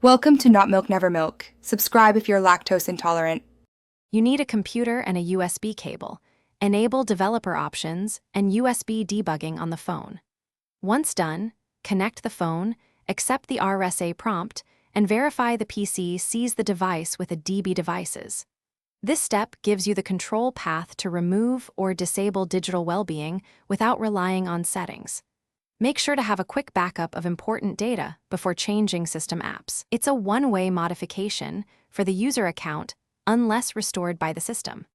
Welcome to Not Milk Never Milk. Subscribe if you're lactose intolerant. You need a computer and a USB cable. Enable developer options and USB debugging on the phone. Once done, connect the phone, accept the RSA prompt, and verify the PC sees the device with a DB devices. This step gives you the control path to remove or disable digital well-being without relying on settings. Make sure to have a quick backup of important data before changing system apps. It's a one-way modification for the user account unless restored by the system.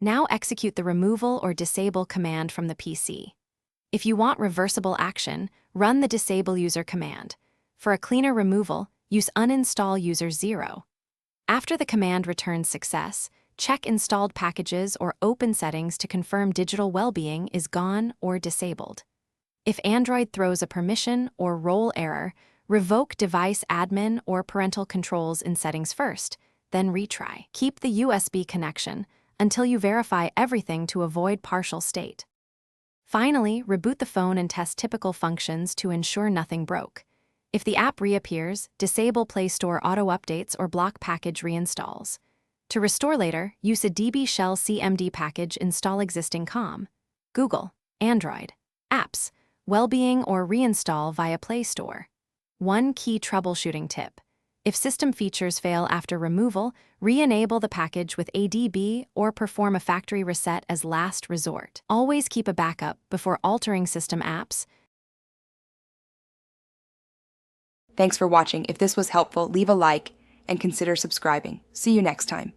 Now execute the removal or disable command from the PC. If you want reversible action, run the disable user command. For a cleaner removal, use uninstall user 0. After the command returns success, check installed packages or open settings to confirm digital well-being is gone or disabled. If Android throws a permission or role error, revoke device admin or parental controls in settings first, then retry. Keep the USB connection until you verify everything to avoid partial state. Finally, reboot the phone and test typical functions to ensure nothing broke. If the app reappears, disable Play Store auto updates or block package reinstalls. To restore later, use a DB Shell CMD package, install existing COM, Google, Android, apps, Wellbeing, or reinstall via Play Store. One key troubleshooting tip. If system features fail after removal, re-enable the package with ADB or perform a factory reset as last resort. Always keep a backup before altering system apps. Thanks for watching. If this was helpful, leave a like and consider subscribing. See you next time.